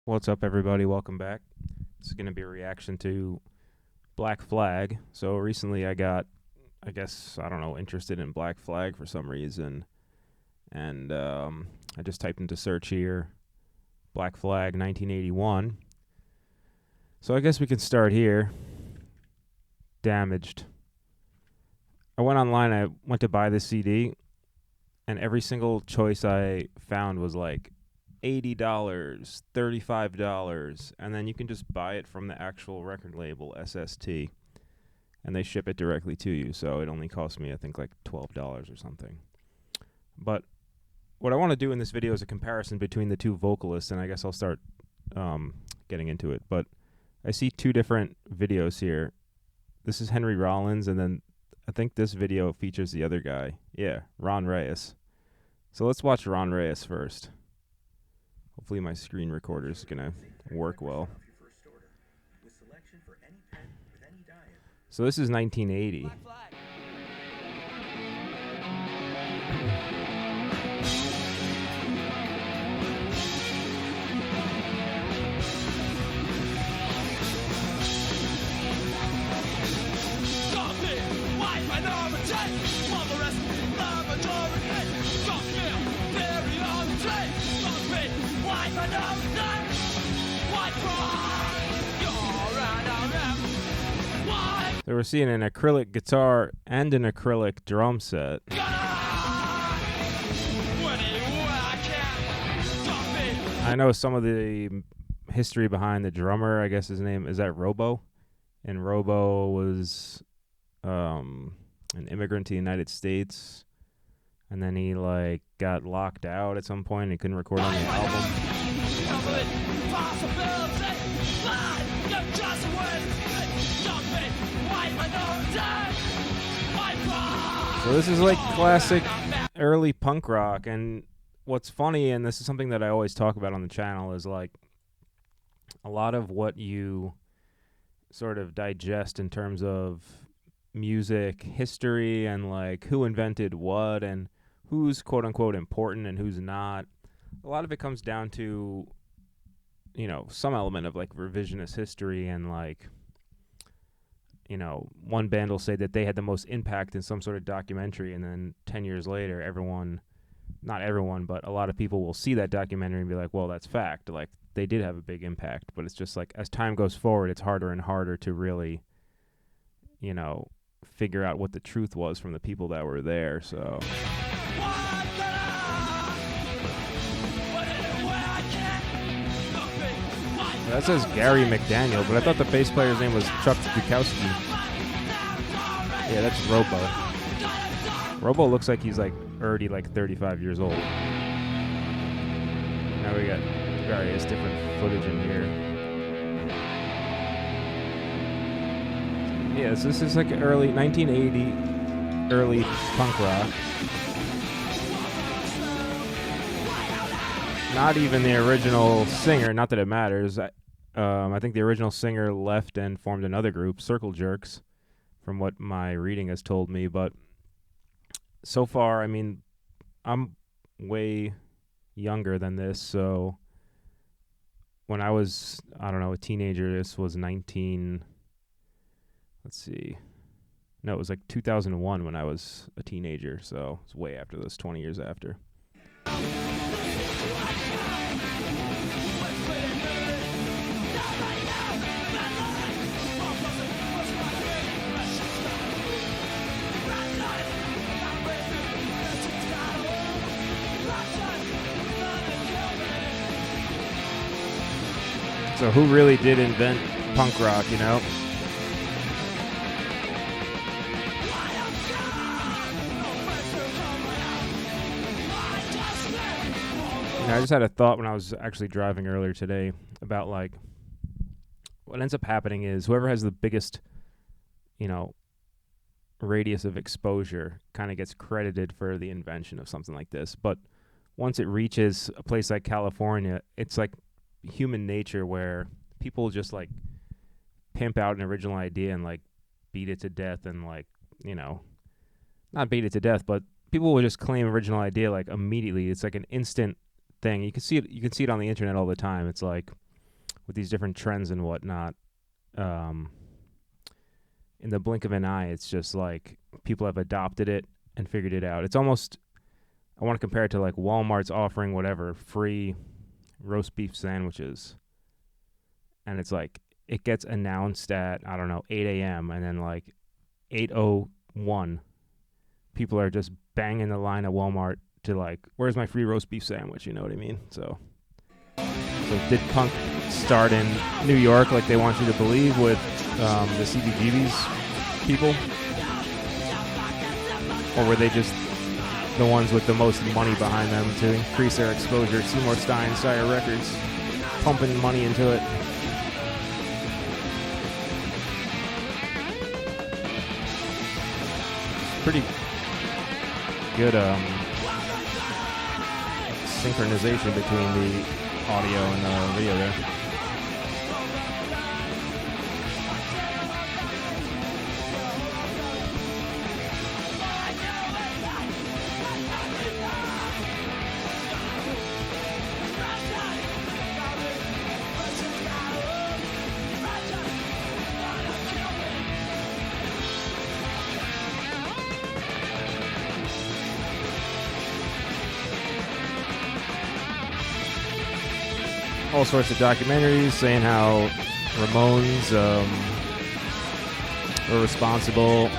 What's up, everybody? Welcome back. This is going to be a reaction to Black Flag. So recently I got, I don't know, interested in Black Flag for some reason. And I just typed into search here, Black Flag 1981. So I guess we can start here. Damaged. I went online, I went to buy this CD, and every single choice I found was like $80, $35, and then you can just buy it from the actual record label, SST, and they ship it directly to you, so it only cost me, I think, like $12 or something. But what I want to do in this video is a comparison between the two vocalists, and I guess I'll start getting into it. But I see two different videos here. This is Henry Rollins, and then I think this video features the other guy. Yeah, Ron Reyes. So let's watch Ron Reyes first. Hopefully my screen recorder is going to work well. So this is 1980. So we're seeing an acrylic guitar and an acrylic drum set. I know some of the history behind the drummer. I guess his name is that Robo, and Robo was an immigrant to the United States, and then he got locked out at some point and he couldn't record on the album. So this is like classic early punk rock, and what's funny, and this is something that I always talk about on the channel, is like a lot of what you sort of digest in terms of music history and like who invented what and who's quote unquote important and who's not. A lot of it comes down to, you know, some element of like revisionist history, and like, you know, one band will say that they had the most impact in some sort of documentary, and then 10 years later, not everyone, but a lot of people will see that documentary and be like, well, that's fact. Like, they did have a big impact, but it's just like, as time goes forward, it's harder and harder to really, you know, figure out what the truth was from the people that were there, so. That says Gary McDaniel, but I thought the bass player's name was Chuck Bukowski. Yeah, that's Robo. Robo looks like he's like already like 35 years old. Now we got various different footage in here. Yeah, so this is like early 1980, early punk rock. Not even the original singer, not that it matters. I think the original singer left and formed another group, Circle Jerks, from what my reading has told me. But so far, I mean, I'm way younger than this. So when I was, I don't know, a teenager, this was 19, let's see. No, it was like 2001 when I was a teenager. So it's way after this, 20 years after. So who really did invent punk rock, you know? I just had a thought when I was actually driving earlier today about like what ends up happening is whoever has the biggest, you know, radius of exposure kind of gets credited for the invention of something like this. But once it reaches a place like California, it's like human nature where people just like pimp out an original idea and like beat it to death, and like, you know, not beat it to death, but people will just claim original idea like immediately. It's like an instant thing. You can see it on the internet all the time. It's like with these different trends and whatnot, in the blink of an eye, it's just like people have adopted it and figured it out. It's almost, I want to compare it to like Walmart's offering whatever, free roast beef sandwiches. And it's like, it gets announced at, I don't know, 8 a.m. And then like 8:01, people are just banging the line at Walmart to like, where's my free roast beef sandwich? You know what I mean? So did punk start in New York like they want you to believe with the CBGB's people? Or were they just the ones with the most money behind them to increase their exposure? Seymour Stein, Sire Records, pumping money into it. Pretty good synchronization between the audio and the video there. All sorts of documentaries saying how Ramones were responsible,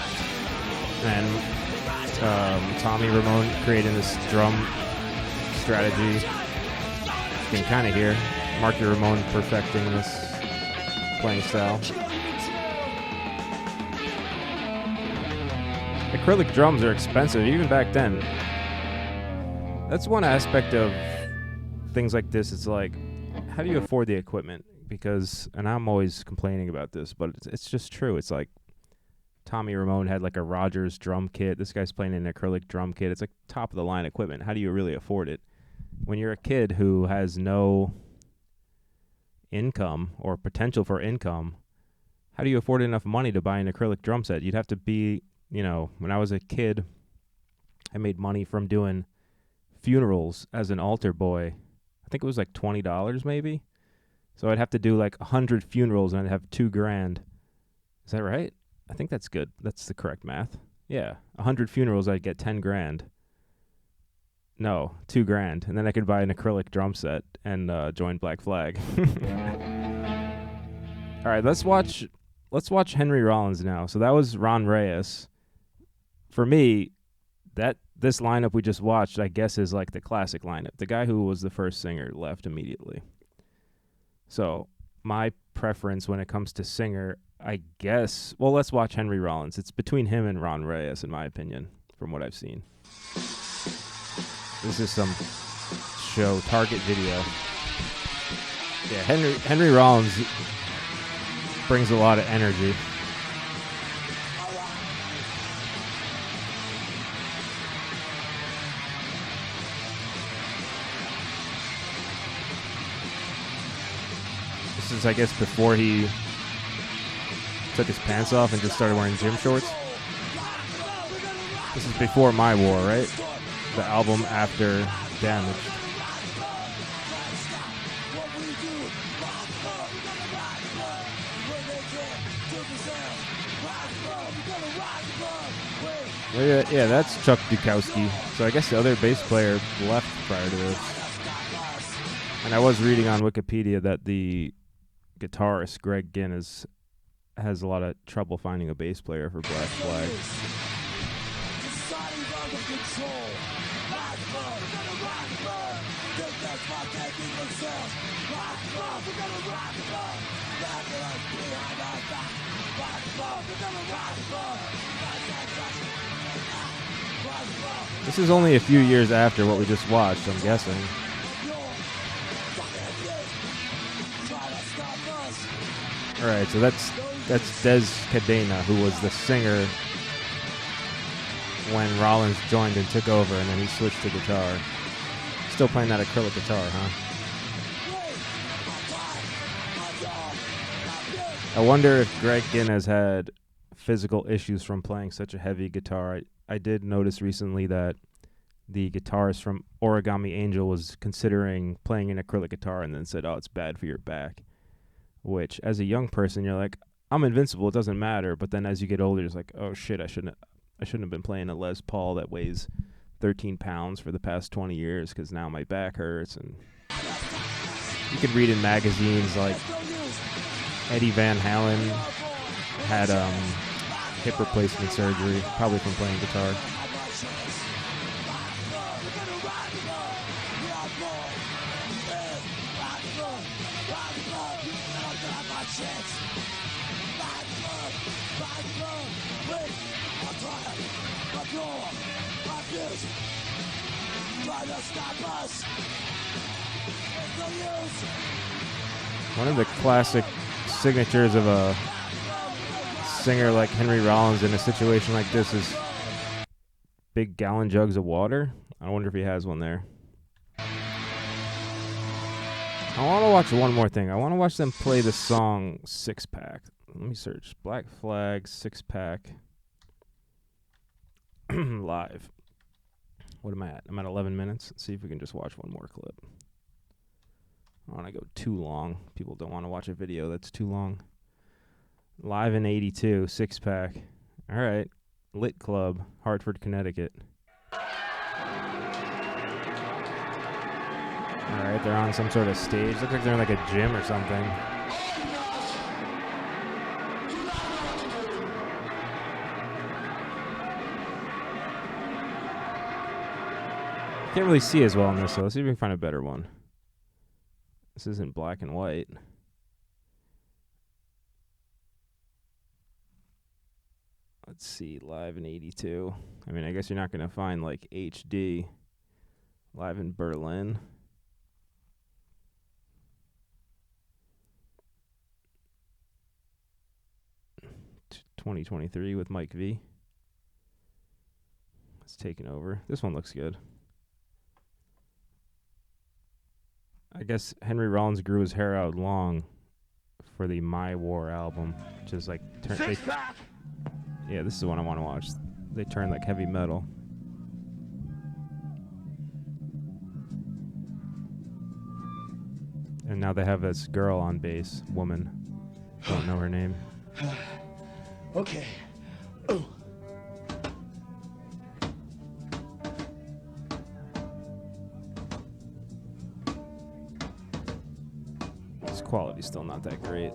and Tommy Ramone creating this drum strategy. You can kind of hear Marky Ramone perfecting this playing style. Acrylic drums are expensive, even back then. That's one aspect of things like this. It's like, how do you afford the equipment? Because, and I'm always complaining about this, but it's just true. It's like Tommy Ramone had like a Rogers drum kit. This guy's playing an acrylic drum kit. It's like top of the line equipment. How do you really afford it? When you're a kid who has no income or potential for income, how do you afford enough money to buy an acrylic drum set? You'd have to be, when I was a kid, I made money from doing funerals as an altar boy. I think it was like $20 maybe. So I'd have to do like 100 funerals and I'd have $2,000. Is that right? I think that's good. That's the correct math. Yeah. 100 funerals, I'd get $10,000. No, $2,000. And then I could buy an acrylic drum set and join Black Flag. All right, let's watch Henry Rollins now. So that was Ron Reyes. For me, this lineup we just watched, I guess, is like the classic lineup. The guy who was the first singer left immediately. So my preference when it comes to singer, I guess, well, let's watch Henry Rollins. It's between him and Ron Reyes, in my opinion, from what I've seen. This is some show, Target Video. Yeah, Henry Rollins brings a lot of energy. This is, I guess, before he took his pants off and just started wearing gym shorts. This is before My War, right? The album after Damaged. Yeah, that's Chuck Dukowski. So I guess the other bass player left prior to this. And I was reading on Wikipedia that the guitarist Greg Ginn has a lot of trouble finding a bass player for Black Flag. This is only a few years after what we just watched, I'm guessing. Alright, so that's Des Cadena, who was the singer when Rollins joined and took over, and then he switched to guitar. Still playing that acrylic guitar, huh? I wonder if Greg Ginn has had physical issues from playing such a heavy guitar. I did notice recently that the guitarist from Origami Angel was considering playing an acrylic guitar and then said, oh, it's bad for your back. which as a young person, you're like, I'm invincible. It doesn't matter. But then as you get older, it's like, oh shit, I shouldn't have been playing a Les Paul that weighs 13 pounds for the past 20 years because now my back hurts. And you could read in magazines like Eddie Van Halen had hip replacement surgery, probably from playing guitar. One of the classic signatures of a singer like Henry Rollins in a situation like this is big gallon jugs of water. I wonder if he has one there. I want to watch one more thing. I want to watch them play the song Six Pack. Let me search Black Flag Six Pack live. What am I at? I'm at 11 minutes. Let's see if we can just watch one more clip. I don't want to go too long. People don't want to watch a video that's too long. Live in 82, Six Pack. All right. Lit Club, Hartford, Connecticut. All right, they're on some sort of stage. Looks like they're in like a gym or something. Can't really see as well in this, so let's see if we can find a better one. This isn't black and white. Let's see, live in 82. I mean, I guess you're not going to find like HD. Live in Berlin. 2023 with Mike V. It's taken over. This one looks good. I guess Henry Rollins grew his hair out long for the My War album, which is like... yeah, this is the one I want to watch. They turn like heavy metal. And now they have this girl on bass, woman. Don't know her name. Okay. Oh. This quality's still not that great.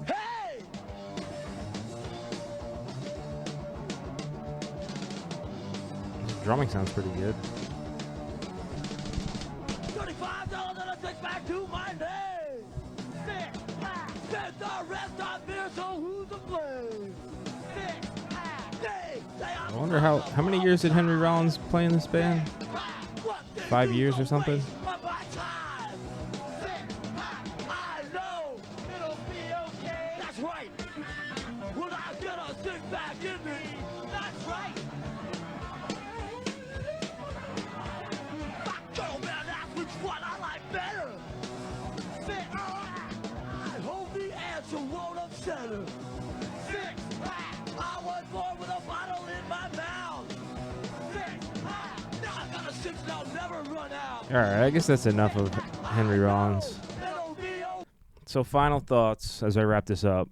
Hey! Drumming sounds pretty good. $35 and a six-pack to my name. Six-pack. Send the rest of here, so who's to blame? Six-pack. I wonder how many years did Henry Rollins play in this band? 5 years or something? I know it'll be okay. That's right. When I get a six-pack in me, that's right. Girl, man, that's which one I like better. I hope the answer won't upset her. Six-pack. I was born with a bottle in my mouth. Six-pack. Now I got a six that'll never run out. All right, I guess that's enough of Henry Rollins. So final thoughts as I wrap this up.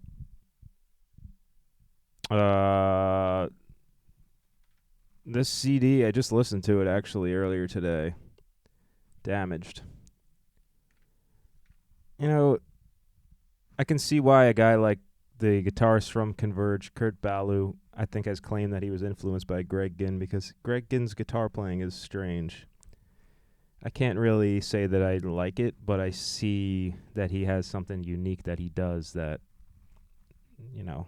This CD, I just listened to it actually earlier today. Damaged. You know, I can see why a guy like the guitarist from Converge, Kurt Ballou, I think has claimed that he was influenced by Greg Ginn because Greg Ginn's guitar playing is strange. I can't really say that I like it, but I see that he has something unique that he does that, you know,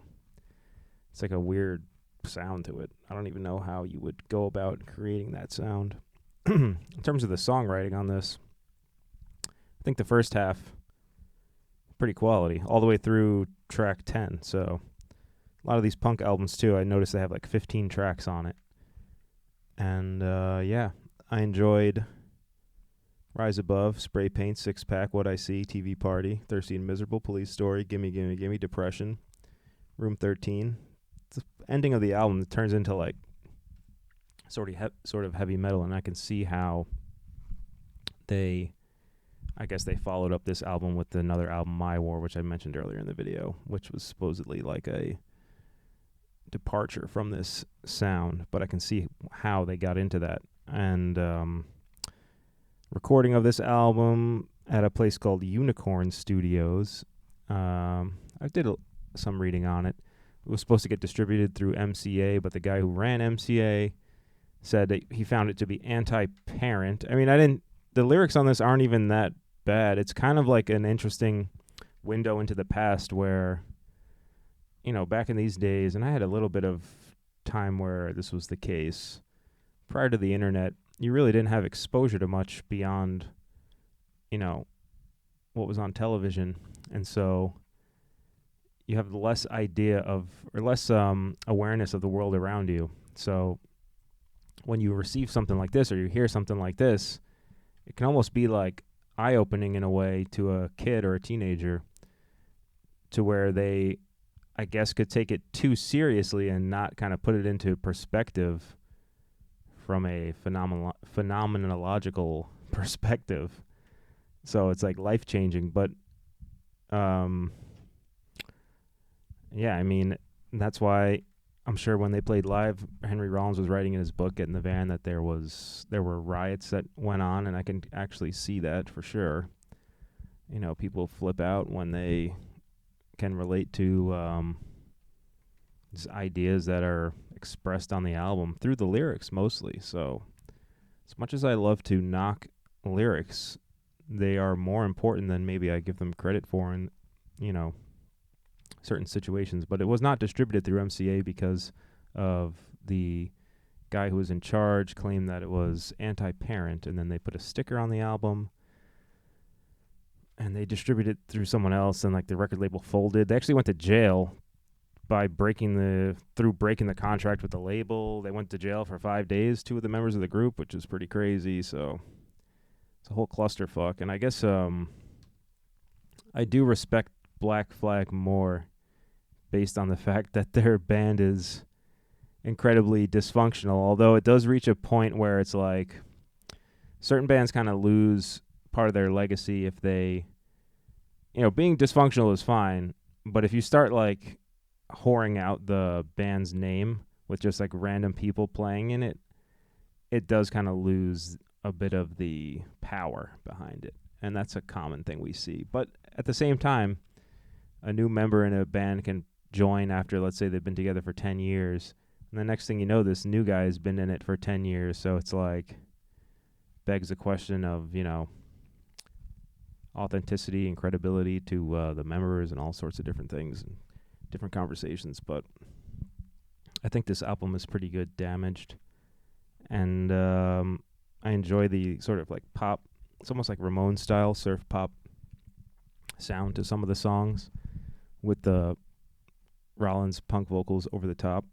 it's like a weird sound to it. I don't even know how you would go about creating that sound. In terms of the songwriting on this, I think the first half, pretty quality, all the way through track 10. So a lot of these punk albums, too, I noticed they have like 15 tracks on it. And, yeah, I enjoyed Rise Above, Spray Paint, Six Pack, What I See, TV Party, Thirsty and Miserable, Police Story, Gimme, Gimme, Gimme, Depression, Room 13. It's the ending of the album that turns into like sort of heavy metal, and I can see how they, I guess they followed up this album with another album, My War, which I mentioned earlier in the video, which was supposedly like a departure from this sound, but I can see how they got into that. And recording of this album at a place called Unicorn Studios. I did some reading on it. It was supposed to get distributed through MCA, but the guy who ran MCA said that he found it to be anti-parent. I mean, the lyrics on this aren't even that bad. It's kind of like an interesting window into the past where, you know, back in these days, and I had a little bit of time where this was the case, prior to the internet, you really didn't have exposure to much beyond, you know, what was on television. And so you have less idea of, or less awareness of the world around you. So when you receive something like this or you hear something like this, it can almost be like eye-opening in a way to a kid or a teenager, to where they, I guess, could take it too seriously and not kind of put it into perspective from a phenomenological perspective. So it's like life-changing. But yeah, I mean, that's why I'm sure when they played live, Henry Rollins was writing in his book, Get in the Van, that there were riots that went on, and I can actually see that for sure. You know, people flip out when they can relate to these ideas that are expressed on the album through the lyrics mostly. So as much as I love to knock lyrics, they are more important than maybe I give them credit for in, you know, certain situations. But it was not distributed through MCA because of the guy who was in charge claimed that it was anti-parent, and then they put a sticker on the album and they distributed it through someone else, and like the record label folded. They actually went to jail by breaking the contract with the label. They went to jail for 5 days, 2 of the members of the group, which is pretty crazy. So it's a whole clusterfuck. And I guess I do respect Black Flag more based on the fact that their band is incredibly dysfunctional, although it does reach a point where it's like certain bands kind of lose part of their legacy if they, you know, being dysfunctional is fine, but if you start like whoring out the band's name with just like random people playing in it, it does kind of lose a bit of the power behind it. And that's a common thing we see. But at the same time, a new member in a band can join after, let's say, they've been together for 10 years. And the next thing you know, this new guy has been in it for 10 years. So it's like, begs the question of, you know, authenticity and credibility to the members and all sorts of different things and different conversations. But I think this album is pretty good, Damaged. And I enjoy the sort of like pop, it's almost like Ramones style surf pop sound to some of the songs with the Rollins punk vocals over the top.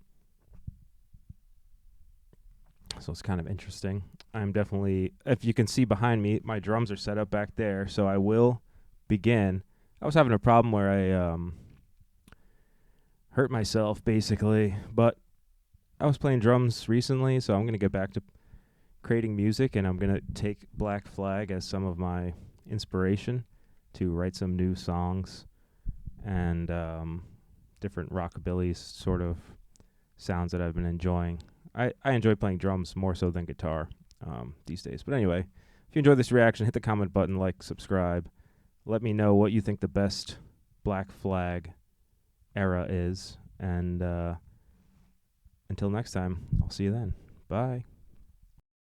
So it's kind of interesting. I'm definitely, if you can see behind me, my drums are set up back there, so I will begin. I was having a problem where I hurt myself, basically, but I was playing drums recently, so I'm going to get back to creating music, and I'm going to take Black Flag as some of my inspiration to write some new songs and different rockabilly sort of sounds that I've been enjoying. I enjoy playing drums more so than guitar these days. But anyway, if you enjoyed this reaction, hit the comment button, like, subscribe. Let me know what you think the best Black Flag era is. And until next time, I'll see you then. Bye.